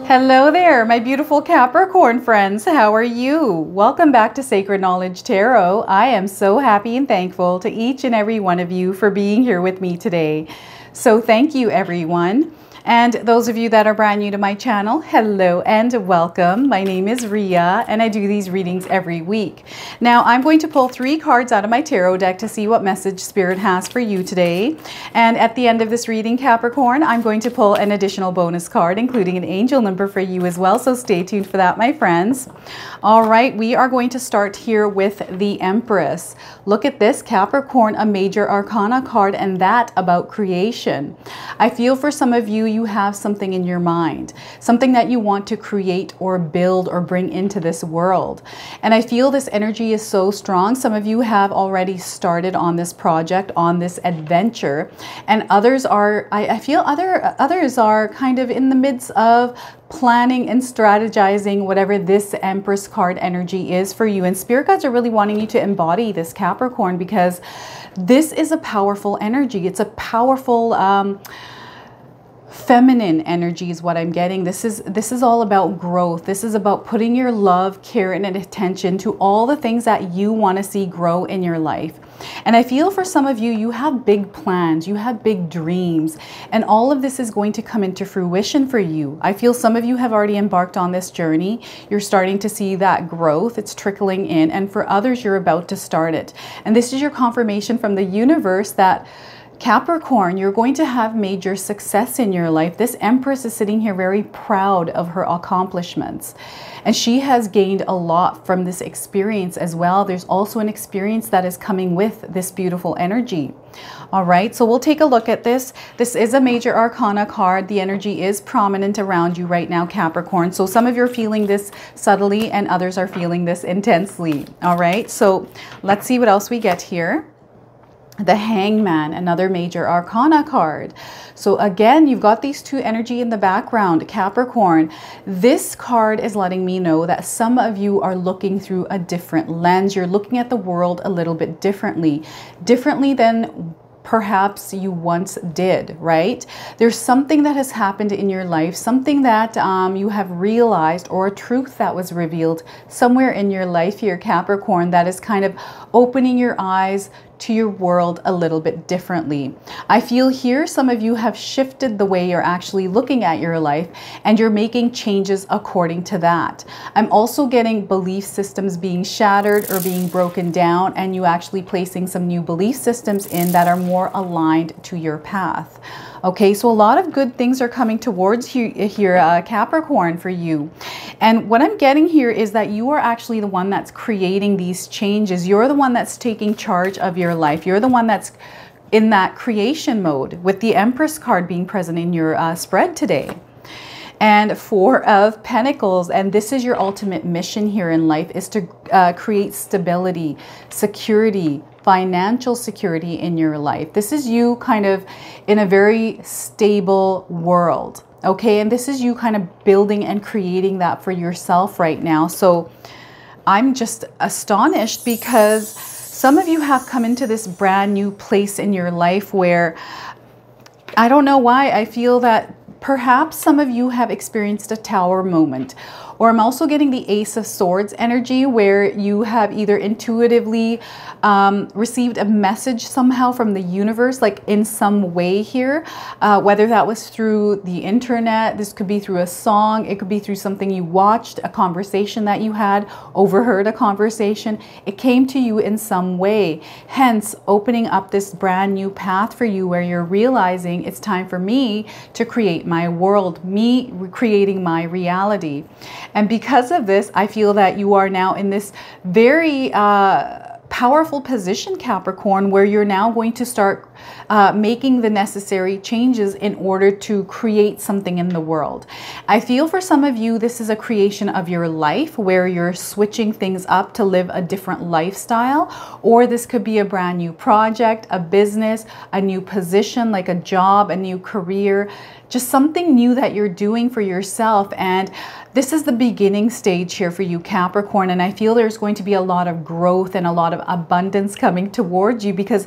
Hello there, my beautiful Capricorn friends. How are you? Welcome back to Sacred Knowledge Tarot. I am so happy and thankful to each and every one of you for being here with me today. So thank you, everyone. And those of you that are brand new to my channel, hello and welcome. My name is Ria and I do these readings every week. Now I'm going to pull 3 cards out of my tarot deck to see what message Spirit has for you today. And at the end of this reading, Capricorn, I'm going to pull an additional bonus card, including an angel number for you as well. So stay tuned for that, my friends. All right, we are going to start here with the Empress. Look at this, Capricorn, a major arcana card, and that about creation. I feel for some of you, you have something in your mind, something that you want to create or build or bring into this world. And I feel this energy is so strong. Some of you have already started on this project, on this adventure, and others are, I feel others are kind of in the midst of planning and strategizing whatever this Empress card energy is for you. And Spirit guides are really wanting you to embody this, Capricorn, because this is a powerful energy. It's a powerful feminine energy is what I'm getting. This is all about growth. This is about putting your love, care, and attention to all the things that you want to see grow in your life. And I feel for some of you, you have big plans, you have big dreams, and all of this is going to come into fruition for you. I feel some of you have already embarked on this journey. You're starting to see that growth. It's trickling in, and for others, you're about to start it. And this is your confirmation from the universe that Capricorn, you're going to have major success in your life. This Empress is sitting here very proud of her accomplishments. And she has gained a lot from this experience as well. There's also an experience that is coming with this beautiful energy. All right, so we'll take a look at this. This is a major arcana card. The energy is prominent around you right now, Capricorn. So some of you are feeling this subtly and others are feeling this intensely. All right, so let's see what else we get here. The Hangman, another major arcana card. So again, you've got these 2 energy in the background, Capricorn. This card is letting me know that some of you are looking through a different lens. You're looking at the world a little bit differently than perhaps you once did, right? There's something that has happened in your life, something that you have realized, or a truth that was revealed somewhere in your life here, Capricorn, that is kind of opening your eyes to your world a little bit differently. I feel here some of you have shifted the way you're actually looking at your life, and you're making changes according to that. I'm also getting belief systems being shattered or being broken down, and you actually placing some new belief systems in that are more aligned to your path. Okay, so a lot of good things are coming towards you here, Capricorn, for you. And what I'm getting here is that you are actually the one that's creating these changes. You're the one that's taking charge of your life. You're the one that's in that creation mode, with the Empress card being present in your spread today. And 4 of Pentacles, and this is your ultimate mission here in life, is to create stability, security, financial security in your life. This is you kind of in a very stable world, okay? And this is you kind of building and creating that for yourself right now. So I'm just astonished because some of you have come into this brand new place in your life where, I don't know why, I feel that perhaps some of you have experienced a tower moment. Or I'm also getting the Ace of Swords energy, where you have either intuitively received a message somehow from the universe, like in some way here, whether that was through the internet, this could be through a song, it could be through something you watched, a conversation that you had, overheard a conversation. It came to you in some way, hence opening up this brand new path for you where you're realizing it's time for me to create my world, me creating my reality. And because of this, I feel that you are now in this very powerful position, Capricorn, where you're now going to start making the necessary changes in order to create something in the world. I feel for some of you, this is a creation of your life where you're switching things up to live a different lifestyle, or this could be a brand new project, a business, a new position, like a job, a new career, just something new that you're doing for yourself. And this is the beginning stage here for you, Capricorn. And I feel there's going to be a lot of growth and a lot of abundance coming towards you, because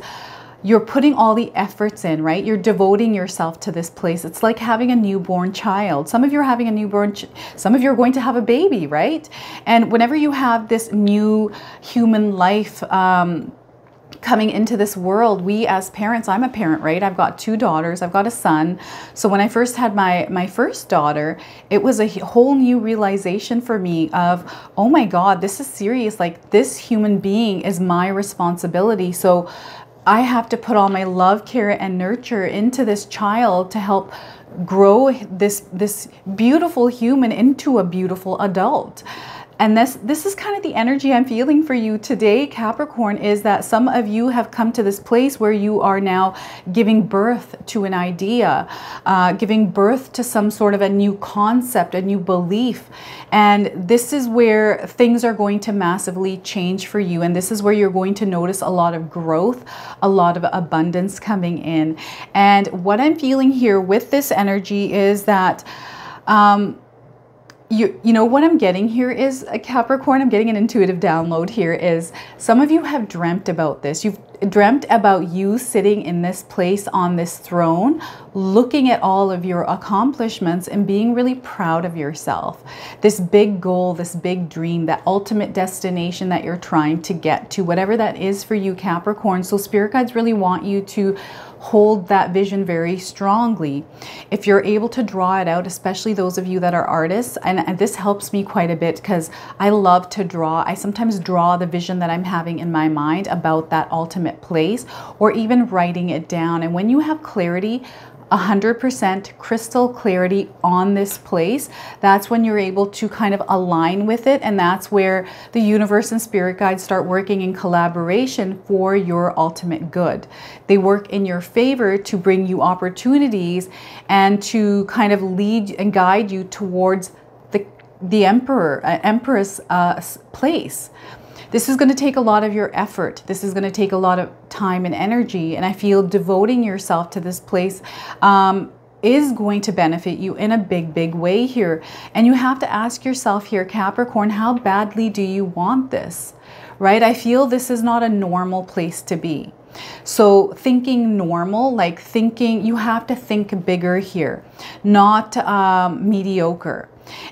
you're putting all the efforts in, right? You're devoting yourself to this place. It's like having a newborn child. Some of you are having a newborn, some of you are going to have a baby, right? And whenever you have this new human life, coming into this world, we as parents, I'm a parent, right? I've got 2 daughters, I've got a son. So when I first had my first daughter, it was a whole new realization for me of, oh my God, this is serious. Like, this human being is my responsibility. So I have to put all my love, care, and nurture into this child to help grow this beautiful human into a beautiful adult. And this is kind of the energy I'm feeling for you today, Capricorn, is that some of you have come to this place where you are now giving birth to an idea, giving birth to some sort of a new concept, a new belief. And this is where things are going to massively change for you. And this is where you're going to notice a lot of growth, a lot of abundance coming in. And what I'm feeling here with this energy is that you know what I'm getting here is a Capricorn. I'm getting an intuitive download here is some of you have dreamt about this. You've dreamt about you sitting in this place on this throne, looking at all of your accomplishments and being really proud of yourself. This big goal, this big dream, that ultimate destination that you're trying to get to, whatever that is for you, Capricorn. So spirit guides really want you to hold that vision very strongly. If you're able to draw it out, especially those of you that are artists, and this helps me quite a bit because I love to draw. I sometimes draw the vision that I'm having in my mind about that ultimate place, or even writing it down. And when you have clarity, 100% crystal clarity on this place, that's when you're able to kind of align with it. And that's where the universe and spirit guides start working in collaboration for your ultimate good. They work in your favor to bring you opportunities and to kind of lead and guide you towards the empress place. This is going to take a lot of your effort. This is going to take a lot of time and energy. And I feel devoting yourself to this place is going to benefit you in a big, big way here. And you have to ask yourself here, Capricorn, how badly do you want this? Right? I feel this is not a normal place to be. So thinking normal, like thinking, you have to think bigger here, not mediocre.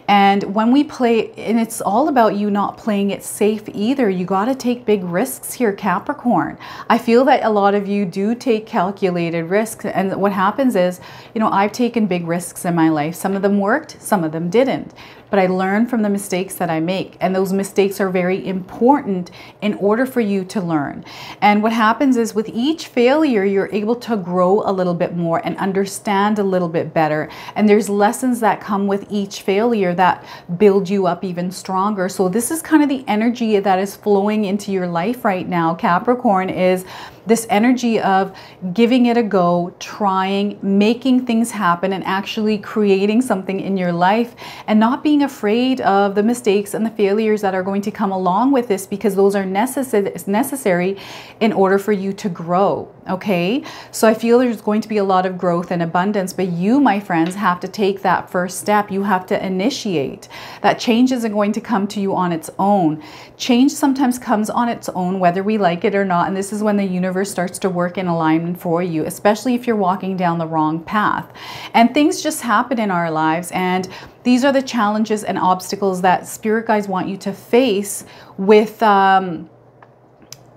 And when we play, and it's all about you not playing it safe either. You got to take big risks here, Capricorn. I feel that a lot of you do take calculated risks. And what happens is, you know, I've taken big risks in my life. Some of them worked, some of them didn't. But I learn from the mistakes that I make. And those mistakes are very important in order for you to learn. And what happens is with each failure, you're able to grow a little bit more and understand a little bit better. And there's lessons that come with each failure that build you up even stronger. So this is kind of the energy that is flowing into your life right now, Capricorn, is this energy of giving it a go, trying, making things happen, and actually creating something in your life, and not being afraid of the mistakes and the failures that are going to come along with this, because those are necessary in order for you to grow. Okay, so I feel there's going to be a lot of growth and abundance, but you, my friends, have to take that first step. You have to initiate. That change isn't going to come to you on its own. Change sometimes comes on its own, whether we like it or not, and this is when the universe starts to work in alignment for you, especially if you're walking down the wrong path. And things just happen in our lives, and these are the challenges and obstacles that spirit guides want you to face with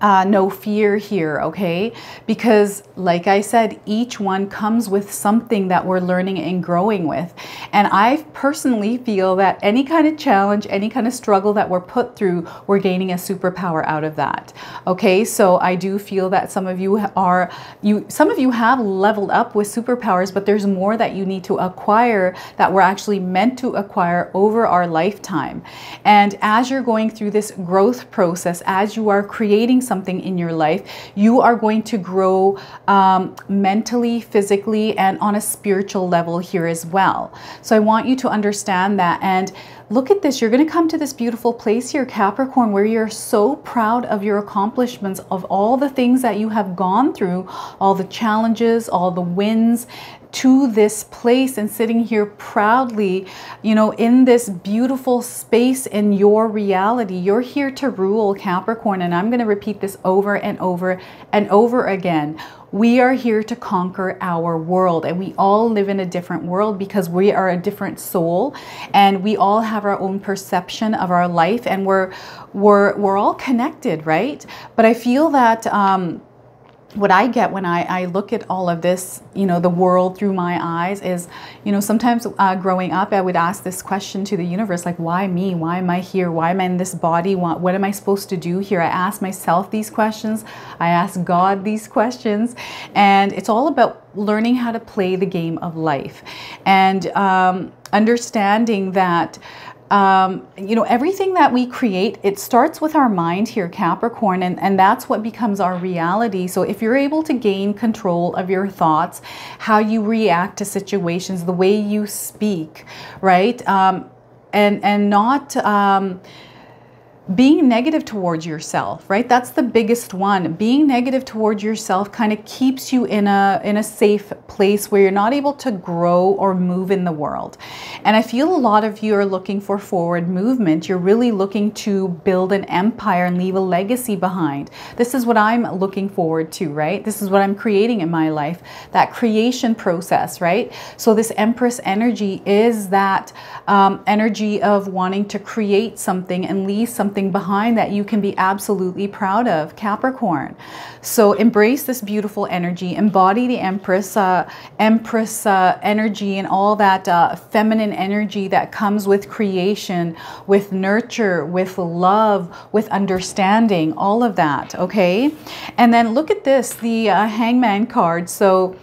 no fear here, okay? Because like I said, each one comes with something that we're learning and growing with. And I personally feel that any kind of challenge, any kind of struggle that we're put through, we're gaining a superpower out of that. Okay, so I do feel that some of you have leveled up with superpowers, but there's more that you need to acquire that we're actually meant to acquire over our lifetime. And as you're going through this growth process, as you are creating something in your life, you are going to grow mentally, physically, and on a spiritual level here as well. So I want you to understand that. And look at this, you're going to come to this beautiful place here, Capricorn, where you're so proud of your accomplishments, of all the things that you have gone through, all the challenges, all the wins. to this place and sitting here proudly, you know, in this beautiful space in your reality. You're here to rule, Capricorn, and I'm going to repeat this over and over and over again. We are here to conquer our world, and we all live in a different world because we are a different soul, and we all have our own perception of our life, and we're all connected, right? But I feel that what I get when I look at all of this, you know, the world through my eyes is, you know, sometimes growing up, I would ask this question to the universe, like, why me? Why am I here? Why am I in this body? What am I supposed to do here? I ask myself these questions. I ask God these questions. And it's all about learning how to play the game of life, and understanding that you know, everything that we create, it starts with our mind here, Capricorn, and that's what becomes our reality. So if you're able to gain control of your thoughts, how you react to situations, the way you speak, right? And not being negative towards yourself, right? That's the biggest one. Being negative towards yourself kind of keeps you in a safe place where you're not able to grow or move in the world. And I feel a lot of you are looking for forward movement. You're really looking to build an empire and leave a legacy behind. This is what I'm looking forward to, right? This is what I'm creating in my life, that creation process, right? So this Empress energy is that energy of wanting to create something and leave something behind that you can be absolutely proud of, Capricorn. So embrace this beautiful energy, embody the Empress energy and all that feminine energy that comes with creation, with nurture, with love, with understanding, all of that, okay? And then look at this, the Hangman card. So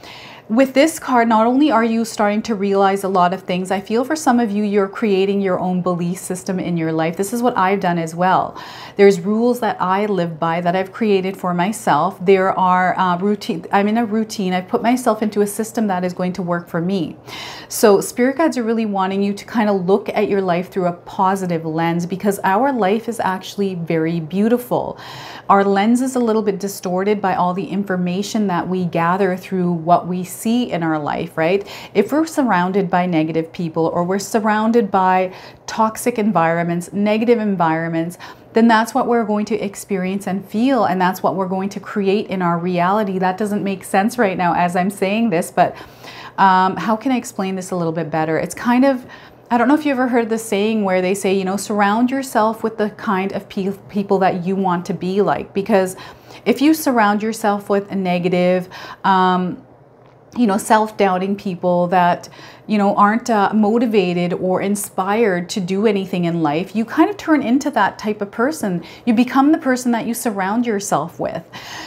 with this card, not only are you starting to realize a lot of things, I feel for some of you, you're creating your own belief system in your life. This is what I've done as well. There's rules that I live by that I've created for myself. There are routine. I'm in a routine. I've put myself into a system that is going to work for me. So spirit guides are really wanting you to kind of look at your life through a positive lens, because our life is actually very beautiful. Our lens is a little bit distorted by all the information that we gather through what we see in our life, right? If we're surrounded by negative people, or we're surrounded by toxic environments, negative environments, then that's what we're going to experience and feel, and that's what we're going to create in our reality. That doesn't make sense right now as I'm saying this, but how can I explain this a little bit better? It's kind of, I don't know if you ever heard the saying where they say, you know, surround yourself with the kind of people that you want to be like. Because if you surround yourself with a negative, you know, self-doubting people that, you know, aren't motivated or inspired to do anything in life, you kind of turn into that type of person. You become the person that you surround yourself with.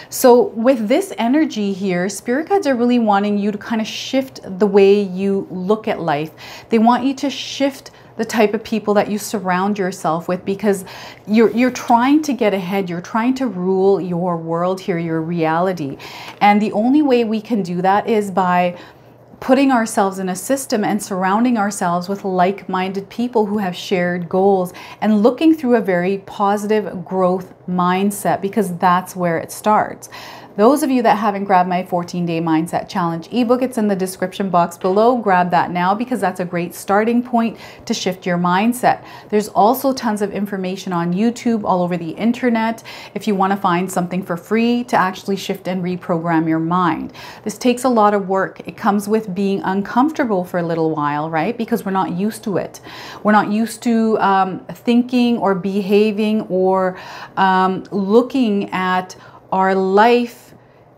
So with this energy here, spirit guides are really wanting you to kind of shift the way you look at life. They want you to shift the type of people that you surround yourself with, because you're trying to get ahead. You're trying to rule your world here, your reality. And the only way we can do that is by putting ourselves in a system and surrounding ourselves with like-minded people who have shared goals, and looking through a very positive growth mindset, because that's where it starts. Those of you that haven't grabbed my 14-day mindset challenge ebook, it's in the description box below. Grab that now, because that's a great starting point to shift your mindset. There's also tons of information on YouTube, all over the internet, if you want to find something for free to actually shift and reprogram your mind. This takes a lot of work. It comes with being uncomfortable for a little while, right? Because we're not used to it. We're not used to thinking or behaving or looking at our life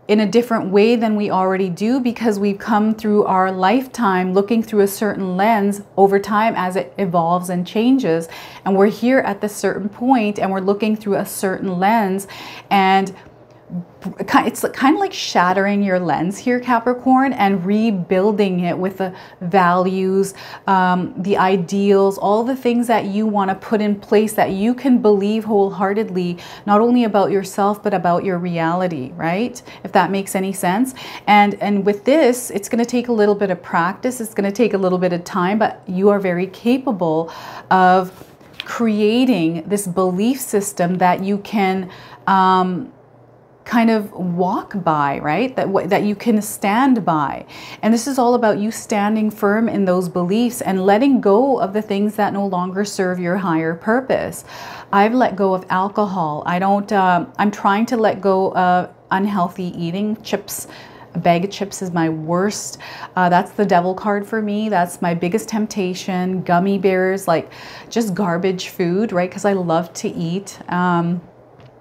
in a different way than we already do, because we've come through our lifetime looking through a certain lens over time as it evolves and changes. And we're here at this certain point and we're looking through a certain lens, and it's kind of like shattering your lens here, Capricorn, and rebuilding it with the values, the ideals, all the things that you want to put in place that you can believe wholeheartedly, not only about yourself, but about your reality, right? If that makes any sense. And with this, it's going to take a little bit of practice. It's going to take a little bit of time, but you are very capable of creating this belief system that you can kind of walk by, right? That you can stand by. And this is all about you standing firm in those beliefs and letting go of the things that no longer serve your higher purpose. I've let go of alcohol. I'm trying to let go of unhealthy eating. Chips. A bag of chips is my worst. That's the devil card for me. That's my biggest temptation. Gummy bears, like just garbage food, right? Because I love to eat. And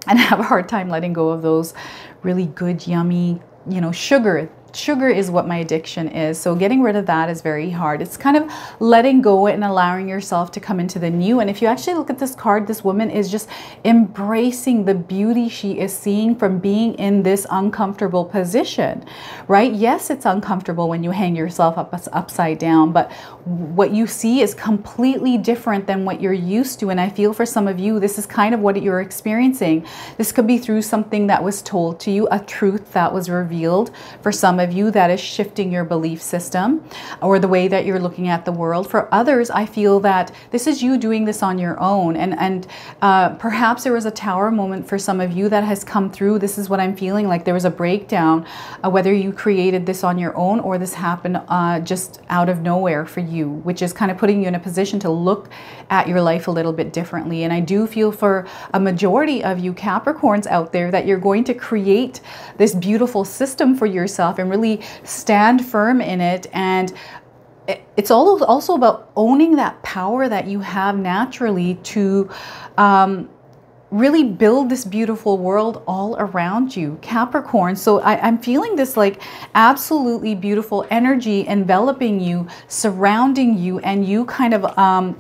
I have a hard time letting go of those really good, yummy, sugar. Sugar is what my addiction is. So getting rid of that is very hard. It's kind of letting go and allowing yourself to come into the new. And if you actually look at this card, this woman is just embracing the beauty she is seeing from being in this uncomfortable position, right? Yes, it's uncomfortable when you hang yourself upside down, but what you see is completely different than what you're used to. And I feel for some of you, this is kind of what you're experiencing. This could be through something that was told to you, a truth that was revealed. For some of you, that is shifting your belief system or the way that you're looking at the world. For others, I feel that this is you doing this on your own. And perhaps there was a tower moment for some of you that has come through. This is what I'm feeling like. There was a breakdown, whether you created this on your own or this happened just out of nowhere for you, which is kind of putting you in a position to look at your life a little bit differently. And I do feel for a majority of you Capricorns out there that you're going to create this beautiful system for yourself and really stand firm in it. And it's also about owning that power that you have naturally to really build this beautiful world all around you, Capricorn. So I'm feeling this like absolutely beautiful energy enveloping you, surrounding you, and you kind of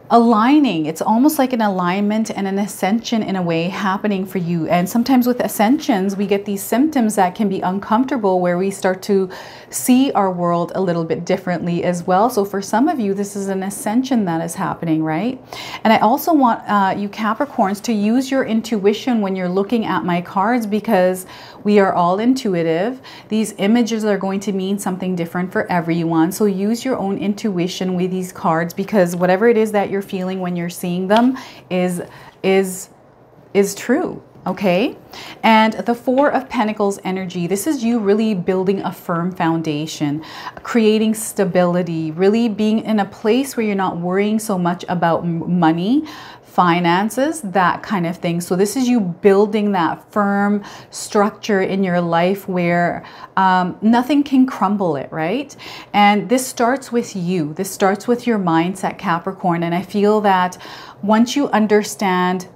aligning. It's almost like an alignment and an ascension in a way happening for you. And sometimes with ascensions, we get these symptoms that can be uncomfortable where we start to see our world a little bit differently as well. So for some of you, this is an ascension that is happening, right? And I also want you Capricorns to use your intuition when you're looking at my cards, because we are all intuitive. These images are going to mean something different for everyone. So use your own intuition with these cards, because whatever it is that you're feeling when you're seeing them is true. Okay. And the Four of Pentacles energy, this is you really building a firm foundation, creating stability, really being in a place where you're not worrying so much about money, finances, that kind of thing. So this is you building that firm structure in your life where nothing can crumble it, right? And this starts with you. This starts with your mindset, Capricorn. And I feel that once you understand,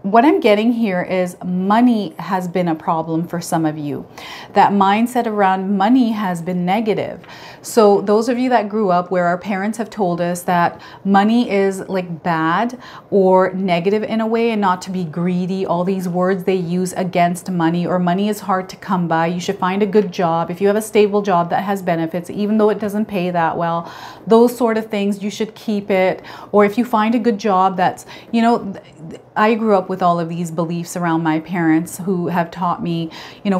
what I'm getting here is money has been a problem for some of you. That mindset around money has been negative. So those of you that grew up where our parents have told us that money is like bad or negative in a way, and not to be greedy, all these words they use against money, or money is hard to come by. You should find a good job. If you have a stable job that has benefits, even though it doesn't pay that well, those sort of things, you should keep it. Or if you find a good job that's, I grew up with all of these beliefs around my parents who have taught me,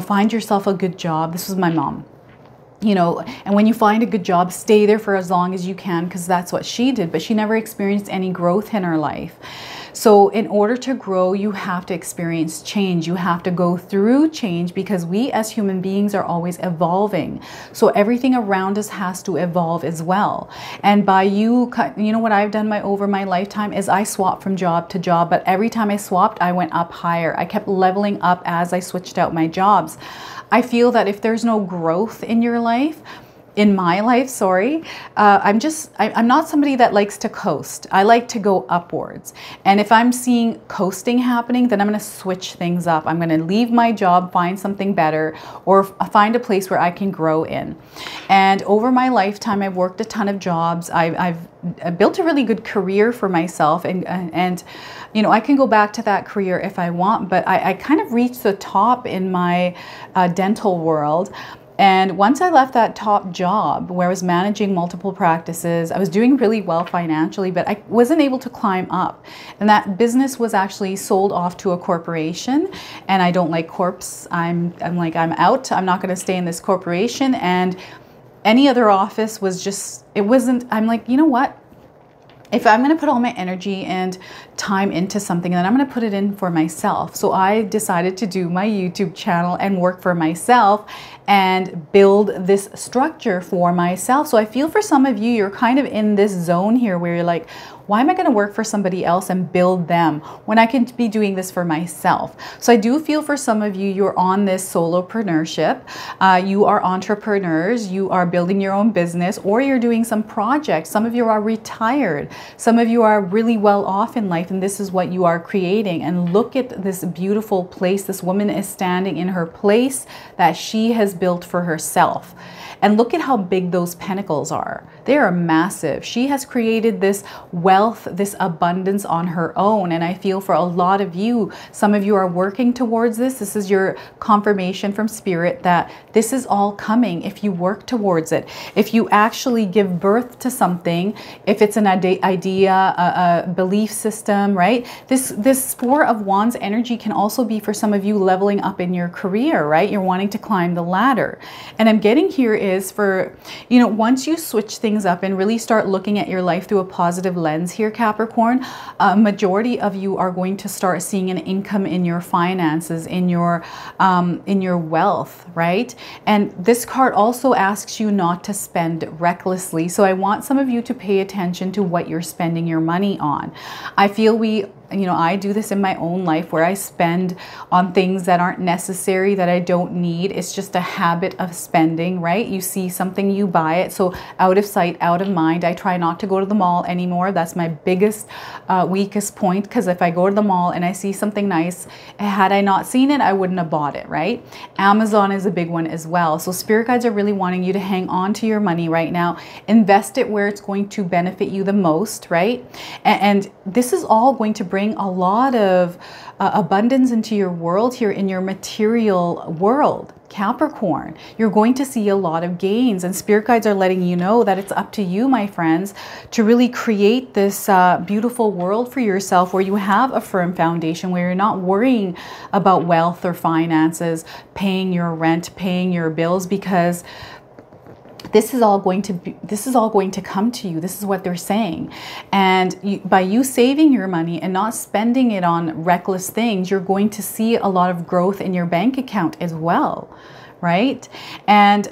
find yourself a good job. This was my mom. And when you find a good job, stay there for as long as you can, because that's what she did, but she never experienced any growth in her life. So in order to grow, you have to experience change. You have to go through change, because we as human beings are always evolving. So everything around us has to evolve as well. And by what I've done over my lifetime is I swapped from job to job, but every time I swapped, I went up higher. I kept leveling up as I switched out my jobs. I feel that if there's no growth in your life, in my life, sorry, I'm not somebody that likes to coast. I like to go upwards. And if I'm seeing coasting happening, then I'm going to switch things up. I'm going to leave my job, find something better, or find a place where I can grow in. And over my lifetime, I've worked a ton of jobs. I've built a really good career for myself, and I can go back to that career if I want, but I kind of reached the top in my dental world. And once I left that top job where I was managing multiple practices, I was doing really well financially, but I wasn't able to climb up. And that business was actually sold off to a corporation, and I don't like corps. I'm out. I'm not going to stay in this corporation. And any other office was just, it wasn't, I'm like, you know what? If I'm going to put all my energy time into something, and then I'm going to put it in for myself. So I decided to do my YouTube channel and work for myself and build this structure for myself. So I feel for some of you, you're kind of in this zone here where you're like, why am I going to work for somebody else and build them when I can be doing this for myself? So I do feel for some of you, you're on this solopreneurship. You are entrepreneurs. You are building your own business, or you're doing some projects. Some of you are retired. Some of you are really well off in life, and this is what you are creating. And look at this beautiful place. This woman is standing in her place that she has built for herself. And look at how big those pentacles are. They are massive. She has created this wealth, this abundance on her own. And I feel for a lot of you, some of you are working towards this. This is your confirmation from Spirit that this is all coming if you work towards it. If you actually give birth to something, if it's an idea, a belief system, right? This Four of Wands energy can also be for some of you leveling up in your career, right? You're wanting to climb the ladder. And I'm getting here is for, you know, once you switch things up and really start looking at your life through a positive lens here, Capricorn, a majority of you are going to start seeing an income in your finances, in your wealth, right? And this card also asks you not to spend recklessly. So I want some of you to pay attention to what you're spending your money on. I feel I do this in my own life where I spend on things that aren't necessary, that I don't need. It's just a habit of spending, right? You see something, you buy it. So out of sight, out of mind. I try not to go to the mall anymore. That's my biggest, weakest point, because if I go to the mall and I see something nice, had I not seen it, I wouldn't have bought it, right? Amazon is a big one as well. So Spirit guides are really wanting you to hang on to your money right now. Invest it where it's going to benefit you the most, right? And this is all going to bring a lot of abundance into your world here, in your material world, Capricorn. You're going to see a lot of gains, and Spirit guides are letting you know that it's up to you, my friends, to really create this beautiful world for yourself where you have a firm foundation, where you're not worrying about wealth or finances, paying your rent, paying your bills, because this is all going to come to you. This is what they're saying. And by you saving your money and not spending it on reckless things, you're going to see a lot of growth in your bank account as well, right? And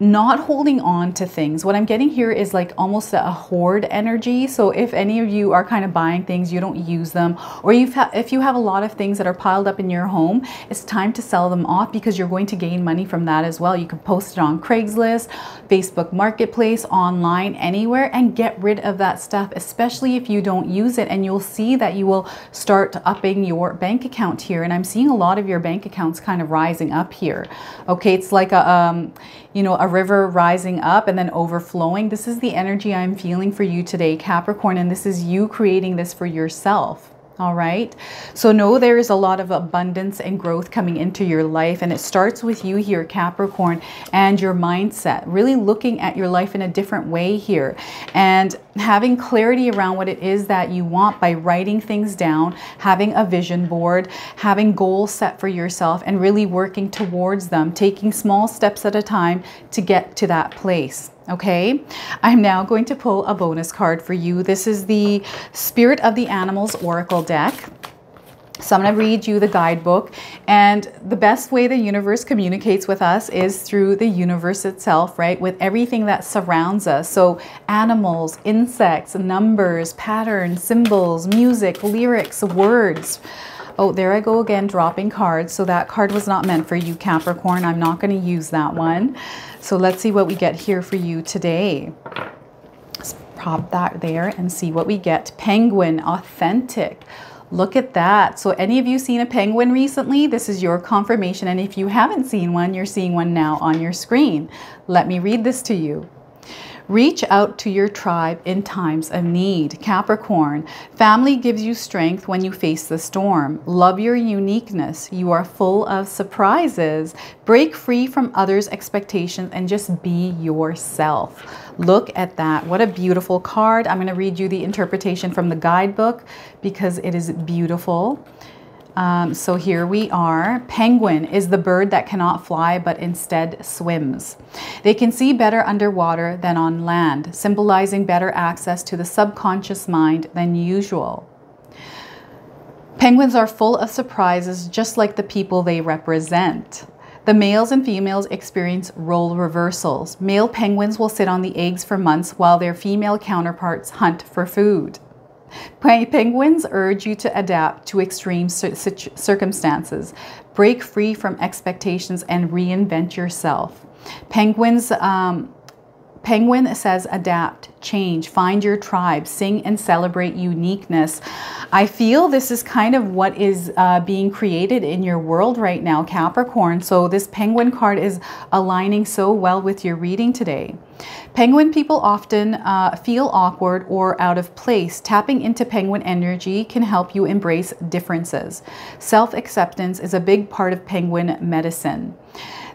not holding on to things. What I'm getting here is like almost a hoard energy. So if any of you are kind of buying things, you don't use them, or if you have a lot of things that are piled up in your home, it's time to sell them off, because you're going to gain money from that as well. You can post it on Craigslist, Facebook Marketplace, online, anywhere, and get rid of that stuff, especially if you don't use it. And you'll see that you will start upping your bank account here. And I'm seeing a lot of your bank accounts kind of rising up here. Okay, it's like a river rising up and then overflowing. This is the energy I'm feeling for you today, Capricorn, and this is you creating this for yourself. All right. So know there is a lot of abundance and growth coming into your life. And it starts with you here, Capricorn, and your mindset, really looking at your life in a different way here and having clarity around what it is that you want by writing things down, having a vision board, having goals set for yourself, and really working towards them, taking small steps at a time to get to that place. Okay, I'm now going to pull a bonus card for you. This is the Spirit of the Animals Oracle deck. So I'm going to read you the guidebook, and the best way the universe communicates with us is through the universe itself, right? With everything that surrounds us. So animals, insects, numbers, patterns, symbols, music, lyrics, words. Oh, there I go again, dropping cards. So that card was not meant for you, Capricorn. I'm not going to use that one. So let's see what we get here for you today. Let's pop that there and see what we get. Penguin, authentic. Look at that. So any of you seen a penguin recently? This is your confirmation. And if you haven't seen one, you're seeing one now on your screen. Let me read this to you. Reach out to your tribe in times of need. Capricorn, family gives you strength when you face the storm. Love your uniqueness. You are full of surprises. Break free from others' expectations and just be yourself. Look at that. What a beautiful card. I'm going to read you the interpretation from the guidebook because it is beautiful. So here we are. Penguin is the bird that cannot fly but instead swims. They can see better underwater than on land, symbolizing better access to the subconscious mind than usual. Penguins are full of surprises, just like the people they represent. The males and females experience role reversals. Male penguins will sit on the eggs for months while their female counterparts hunt for food. Penguins urge you to adapt to extreme circumstances, break free from expectations, and reinvent yourself. Penguin says adapt, change, find your tribe, sing and celebrate uniqueness. I feel this is kind of what is being created in your world right now, Capricorn. So this penguin card is aligning so well with your reading today. Penguin people often feel awkward or out of place. Tapping into penguin energy can help you embrace differences. Self-acceptance is a big part of penguin medicine.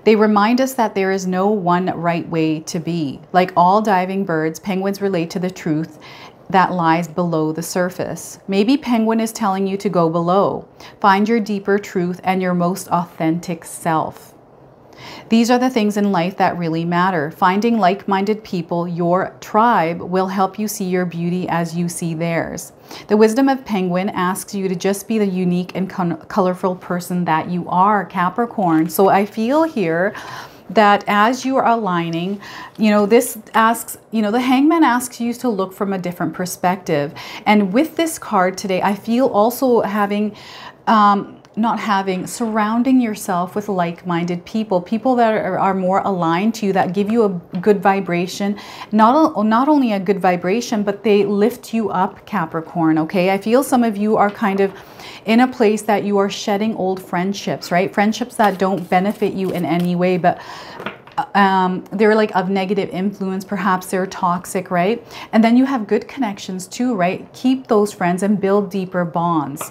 They remind us that there is no one right way to be. Like all diving birds, penguins relate to the truth that lies below the surface. Maybe penguin is telling you to go below. Find your deeper truth and your most authentic self. These are the things in life that really matter. Finding like-minded people, your tribe, will help you see your beauty as you see theirs. The wisdom of penguin asks you to just be the unique and colorful person that you are, Capricorn. So I feel here that as you are aligning, this asks, the hangman asks you to look from a different perspective. And with this card today, I feel also surrounding yourself with like-minded people that are more aligned to you, that give you a good vibration, not only a good vibration, but they lift you up, Capricorn. Okay, I feel some of you are kind of in a place that you are shedding old friendships, right? Friendships that don't benefit you in any way, but they're like of negative influence. Perhaps they're toxic, right? And then you have good connections too, right? Keep those friends and build deeper bonds.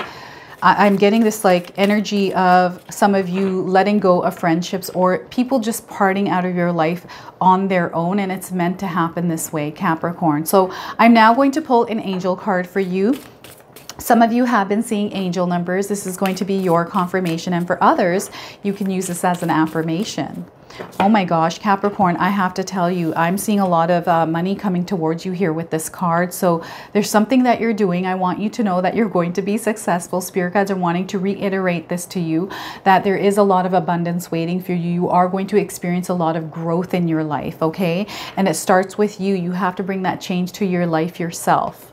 I'm getting this like energy of some of you letting go of friendships or people just parting out of your life on their own, and it's meant to happen this way, Capricorn. So I'm now going to pull an angel card for you. Some of you have been seeing angel numbers. This is going to be your confirmation, and for others, you can use this as an affirmation. Oh my gosh, Capricorn, I have to tell you, I'm seeing a lot of money coming towards you here with this card. So there's something that you're doing. I want you to know that you're going to be successful. Spirit guides are wanting to reiterate this to you, that there is a lot of abundance waiting for you. You are going to experience a lot of growth in your life, okay? And it starts with you. You have to bring that change to your life yourself.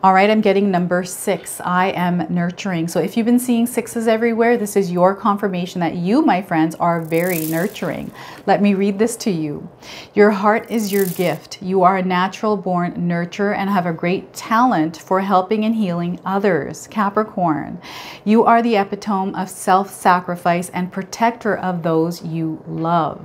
All right, I'm getting number 6. I am nurturing. So if you've been seeing 6s everywhere, this is your confirmation that you, my friends, are very nurturing. Let me read this to you. Your heart is your gift. You are a natural born nurturer and have a great talent for helping and healing others. Capricorn, you are the epitome of self-sacrifice and protector of those you love.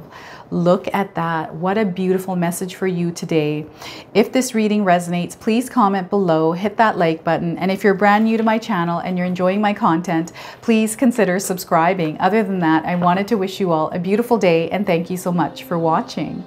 Look at that. What a beautiful message for you today. If this reading resonates, please comment below, hit that like button. And if you're brand new to my channel and you're enjoying my content, please consider subscribing. Other than that, I wanted to wish you all a beautiful day and thank you so much for watching.